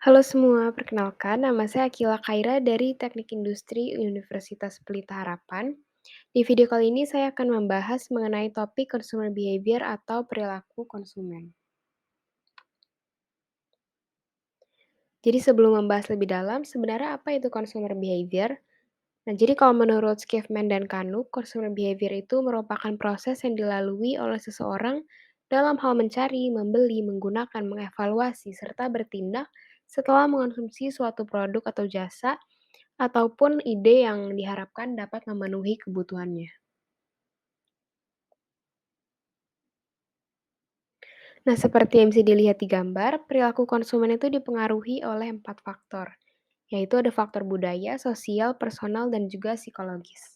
Halo semua, perkenalkan nama saya Akila Khaira dari Teknik Industri Universitas Pelita Harapan. Di video kali ini saya akan membahas mengenai topik consumer behavior atau perilaku konsumen. Jadi sebelum membahas lebih dalam, sebenarnya apa itu consumer behavior? Nah, jadi kalau menurut Skifman dan Kanu, consumer behavior itu merupakan proses yang dilalui oleh seseorang dalam hal mencari, membeli, menggunakan, mengevaluasi, serta bertindak setelah mengonsumsi suatu produk atau jasa ataupun ide yang diharapkan dapat memenuhi kebutuhannya. Nah, seperti yang bisa dilihat di gambar, perilaku konsumen itu dipengaruhi oleh 4 faktor, yaitu ada faktor budaya, sosial, personal, dan juga psikologis.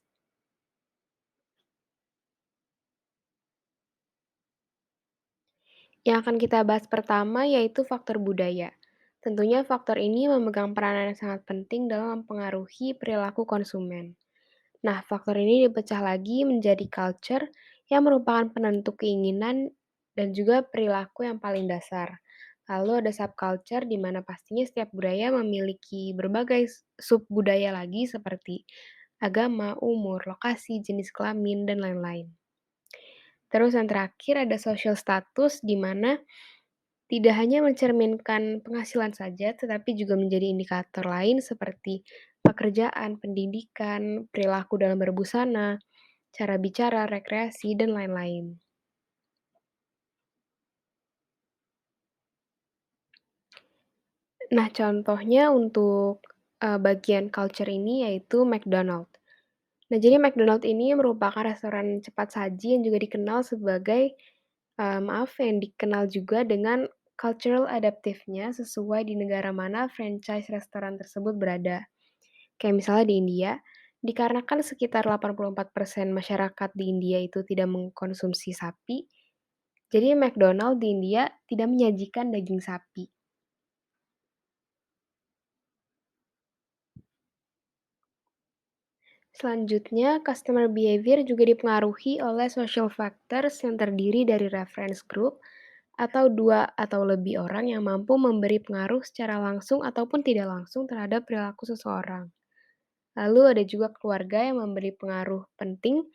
Yang akan kita bahas pertama yaitu faktor budaya. Tentunya faktor ini memegang peranan yang sangat penting dalam mempengaruhi perilaku konsumen. Nah, faktor ini dipecah lagi menjadi culture yang merupakan penentu keinginan dan juga perilaku yang paling dasar. Lalu ada subculture di mana pastinya setiap budaya memiliki berbagai sub-budaya lagi seperti agama, umur, lokasi, jenis kelamin, dan lain-lain. Terus yang terakhir ada social status di mana tidak hanya mencerminkan penghasilan saja, tetapi juga menjadi indikator lain seperti pekerjaan, pendidikan, perilaku dalam berbusana, cara bicara, rekreasi, dan lain-lain. Nah, contohnya untuk bagian culture ini yaitu McDonald. Nah, jadi McDonald ini merupakan restoran cepat saji yang juga dikenal sebagai, yang dikenal juga dengan cultural adaptive-nya sesuai di negara mana franchise restoran tersebut berada. Kayak misalnya di India, dikarenakan sekitar 84% masyarakat di India itu tidak mengkonsumsi sapi, jadi McDonald di India tidak menyajikan daging sapi. Selanjutnya, customer behavior juga dipengaruhi oleh social factors yang terdiri dari reference group atau dua atau lebih orang yang mampu memberi pengaruh secara langsung ataupun tidak langsung terhadap perilaku seseorang. Lalu ada juga keluarga yang memberi pengaruh penting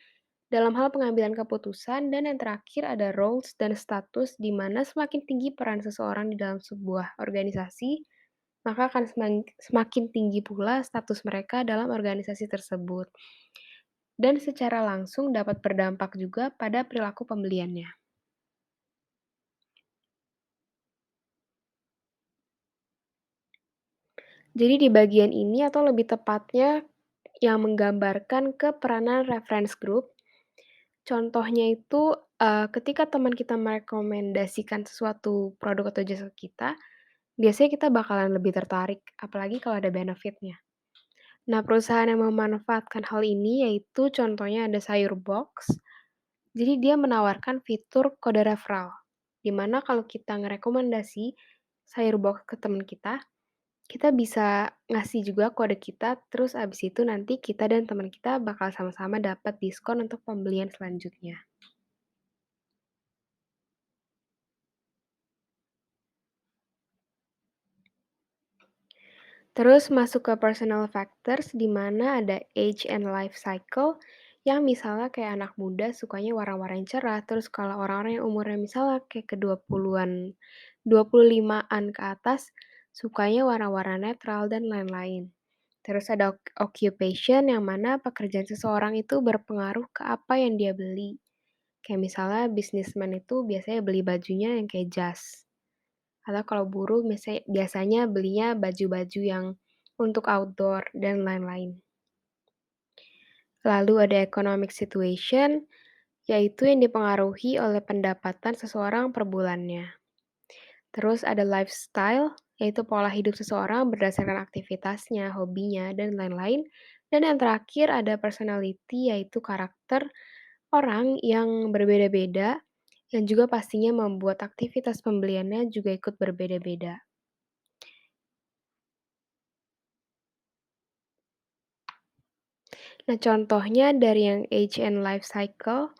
dalam hal pengambilan keputusan, dan yang terakhir ada roles dan status di mana semakin tinggi peran seseorang di dalam sebuah organisasi, maka akan semakin tinggi pula status mereka dalam organisasi tersebut. Dan secara langsung dapat berdampak juga pada perilaku pembeliannya. Jadi di bagian ini atau lebih tepatnya yang menggambarkan keperanan reference group, contohnya itu, ketika teman kita merekomendasikan sesuatu produk atau jasa kita, biasanya kita bakalan lebih tertarik, apalagi kalau ada benefit-nya. Nah, perusahaan yang memanfaatkan hal ini yaitu contohnya ada Sayur Box. Jadi dia menawarkan fitur kode referral, di mana kalau kita ngerekomendasi Sayur Box ke teman kita bisa ngasih juga kode kita, terus abis itu nanti kita dan teman kita bakal sama-sama dapat diskon untuk pembelian selanjutnya. Terus masuk ke personal factors di mana ada age and life cycle, yang misalnya kayak anak muda sukanya warna-warna yang cerah, terus kalau orang-orang yang umurnya misalnya kayak ke 20-an, 25-an ke atas, sukanya warna-warna netral dan lain-lain. Terus ada occupation yang mana pekerjaan seseorang itu berpengaruh ke apa yang dia beli. Kayak misalnya businessman itu biasanya beli bajunya yang kayak jas. Atau kalau buruh biasanya belinya baju-baju yang untuk outdoor dan lain-lain. Lalu ada economic situation, yaitu yang dipengaruhi oleh pendapatan seseorang per bulannya. Terus ada lifestyle, yaitu pola hidup seseorang berdasarkan aktivitasnya, hobinya, dan lain-lain. Dan yang terakhir ada personality, yaitu karakter orang yang berbeda-beda, yang juga pastinya membuat aktivitas pembeliannya juga ikut berbeda-beda. Nah, contohnya dari yang age and life cycle,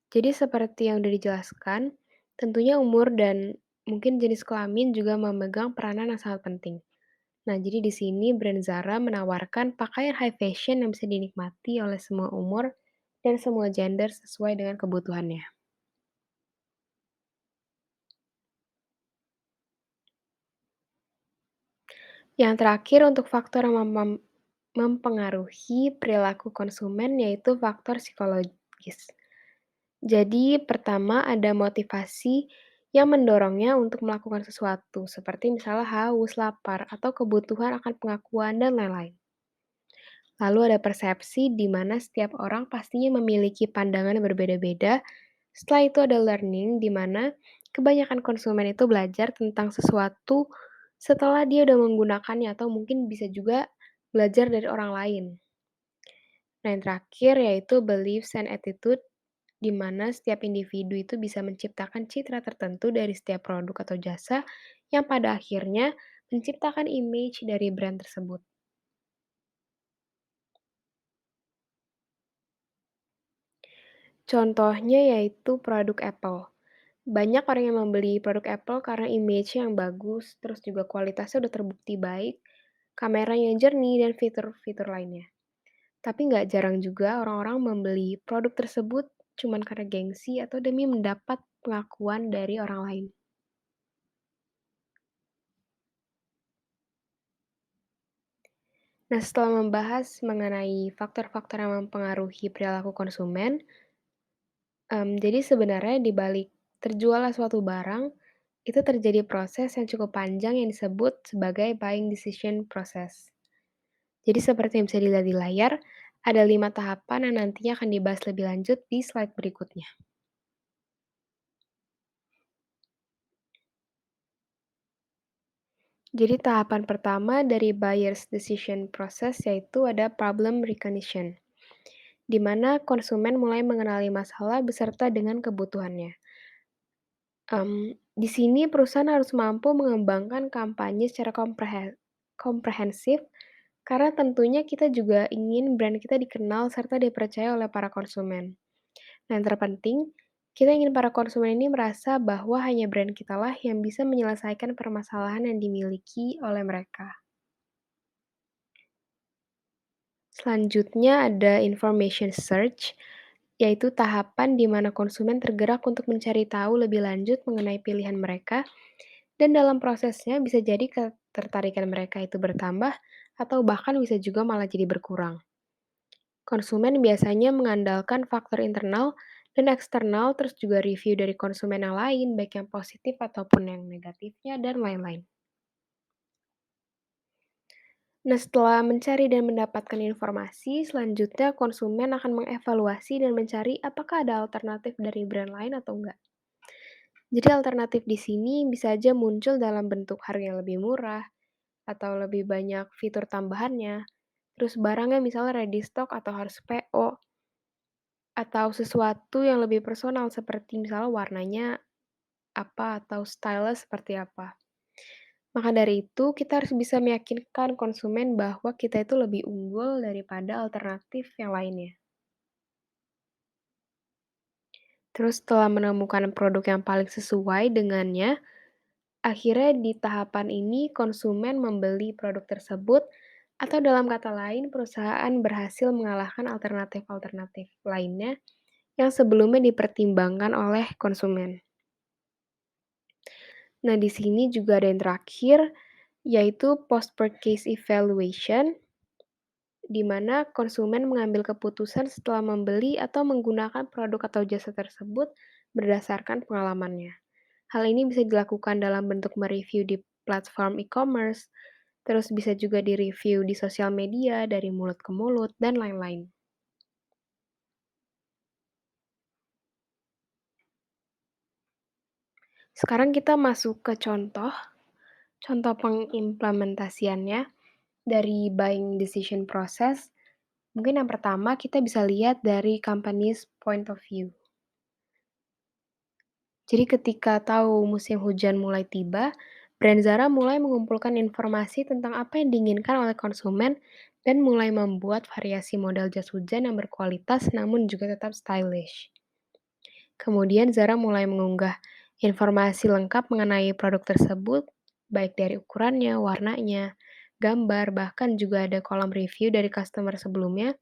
jadi seperti yang udah dijelaskan, tentunya umur dan mungkin jenis kelamin juga memegang peranan yang sangat penting. Nah, jadi di sini brand Zara menawarkan pakaian high fashion yang bisa dinikmati oleh semua umur dan semua gender sesuai dengan kebutuhannya. Yang terakhir untuk faktor yang mempengaruhi perilaku konsumen yaitu faktor psikologis. Jadi pertama ada motivasi yang mendorongnya untuk melakukan sesuatu, seperti misalnya haus, lapar, atau kebutuhan akan pengakuan dan lain-lain. Lalu ada persepsi di mana setiap orang pastinya memiliki pandangan yang berbeda-beda. Setelah itu ada learning di mana kebanyakan konsumen itu belajar tentang sesuatu setelah dia udah menggunakannya atau mungkin bisa juga belajar dari orang lain. Nah, yang terakhir yaitu beliefs and attitude di mana setiap individu itu bisa menciptakan citra tertentu dari setiap produk atau jasa yang pada akhirnya menciptakan image dari brand tersebut. Contohnya yaitu produk Apple. Banyak orang yang membeli produk Apple karena image yang bagus, terus juga kualitasnya udah terbukti baik, kameranya jernih, dan fitur-fitur lainnya. Tapi nggak jarang juga orang-orang membeli produk tersebut cuman karena gengsi atau demi mendapat pengakuan dari orang lain. Nah, setelah membahas mengenai faktor-faktor yang mempengaruhi perilaku konsumen, jadi sebenarnya di balik terjualnya suatu barang, itu terjadi proses yang cukup panjang yang disebut sebagai buying decision process. Jadi seperti yang bisa dilihat di layar, ada 5 tahapan yang nantinya akan dibahas lebih lanjut di slide berikutnya. Jadi tahapan pertama dari buyer's decision process yaitu ada problem recognition, di mana konsumen mulai mengenali masalah beserta dengan kebutuhannya. Di sini perusahaan harus mampu mengembangkan kampanye secara komprehensif, karena tentunya kita juga ingin brand kita dikenal serta dipercaya oleh para konsumen. Nah, yang terpenting, kita ingin para konsumen ini merasa bahwa hanya brand kitalah yang bisa menyelesaikan permasalahan yang dimiliki oleh mereka. Selanjutnya ada information search, yaitu tahapan di mana konsumen tergerak untuk mencari tahu lebih lanjut mengenai pilihan mereka, dan dalam prosesnya bisa jadi ketertarikan mereka itu bertambah atau bahkan bisa juga malah jadi berkurang. Konsumen biasanya mengandalkan faktor internal dan eksternal, terus juga review dari konsumen yang lain, baik yang positif ataupun yang negatifnya, dan lain-lain. Nah, setelah mencari dan mendapatkan informasi, selanjutnya konsumen akan mengevaluasi dan mencari apakah ada alternatif dari brand lain atau enggak. Jadi alternatif di sini bisa aja muncul dalam bentuk harga yang lebih murah, atau lebih banyak fitur tambahannya, terus barangnya misalnya ready stock atau harus PO, atau sesuatu yang lebih personal seperti misalnya warnanya apa atau style seperti apa. Maka dari itu, kita harus bisa meyakinkan konsumen bahwa kita itu lebih unggul daripada alternatif yang lainnya. Terus setelah menemukan produk yang paling sesuai dengannya, akhirnya di tahapan ini konsumen membeli produk tersebut atau dalam kata lain perusahaan berhasil mengalahkan alternatif-alternatif lainnya yang sebelumnya dipertimbangkan oleh konsumen. Nah, di sini juga ada yang terakhir, yaitu post-purchase evaluation, di mana konsumen mengambil keputusan setelah membeli atau menggunakan produk atau jasa tersebut berdasarkan pengalamannya. Hal ini bisa dilakukan dalam bentuk mereview di platform e-commerce, terus bisa juga di-review di sosial media dari mulut ke mulut, dan lain-lain. Sekarang kita masuk ke contoh pengimplementasiannya dari buying decision process. Mungkin yang pertama kita bisa lihat dari company's point of view. Jadi ketika tahu musim hujan mulai tiba, brand Zara mulai mengumpulkan informasi tentang apa yang diinginkan oleh konsumen dan mulai membuat variasi model jas hujan yang berkualitas namun juga tetap stylish. Kemudian Zara mulai mengunggah informasi lengkap mengenai produk tersebut, baik dari ukurannya, warnanya, gambar, bahkan juga ada kolom review dari customer sebelumnya,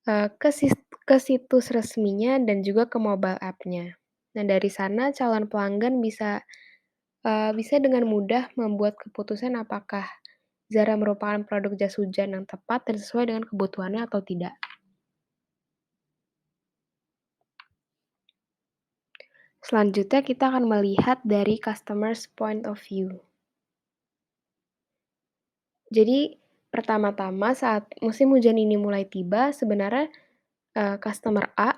eee, ke sis ke situs resminya dan juga ke mobile app-nya. Nah, dari sana calon pelanggan bisa dengan mudah membuat keputusan apakah Zara merupakan produk jas hujan yang tepat dan sesuai dengan kebutuhannya atau tidak. Selanjutnya kita akan melihat dari customers point of view. Jadi, pertama-tama saat musim hujan ini mulai tiba, sebenarnya, customer A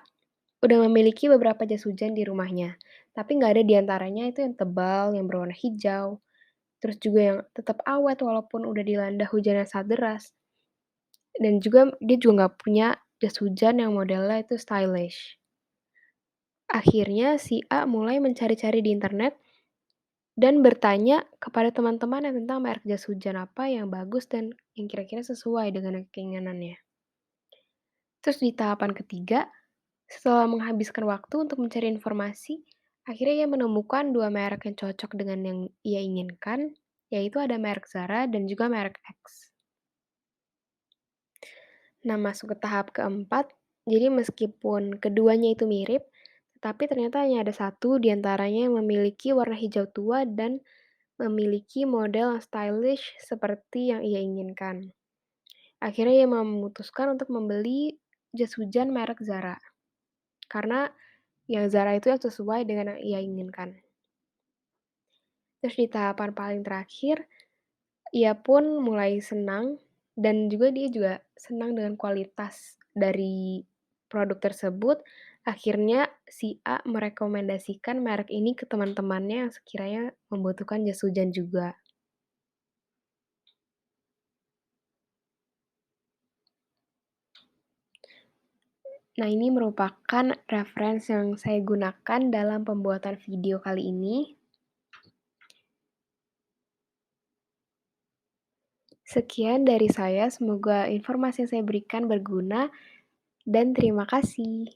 udah memiliki beberapa jas hujan di rumahnya, tapi nggak ada di antaranya itu yang tebal, yang berwarna hijau, terus juga yang tetap awet walaupun udah dilanda hujan yang sangat deras, dan juga dia juga nggak punya jas hujan yang modelnya itu stylish. Akhirnya si A mulai mencari-cari di internet dan bertanya kepada teman-temannya tentang merek jas hujan apa yang bagus dan yang kira-kira sesuai dengan keinginannya. Terus di tahapan ketiga, setelah menghabiskan waktu untuk mencari informasi, akhirnya ia menemukan 2 merek yang cocok dengan yang ia inginkan, yaitu ada merek Zara dan juga merek X. Nah, masuk ke tahap keempat, jadi meskipun keduanya itu mirip, tetapi ternyata hanya ada satu di antaranya yang memiliki warna hijau tua dan memiliki model yang stylish seperti yang ia inginkan. Akhirnya ia memutuskan untuk membeli jas hujan merek Zara, karena yang Zara itu yang sesuai dengan yang ia inginkan. Terus di tahapan paling terakhir, ia pun mulai senang dan juga dia juga senang dengan kualitas dari produk tersebut. Akhirnya si A merekomendasikan merek ini ke teman-temannya yang sekiranya membutuhkan jas hujan juga. Nah, ini merupakan referensi yang saya gunakan dalam pembuatan video kali ini. Sekian dari saya, semoga informasi yang saya berikan berguna dan terima kasih.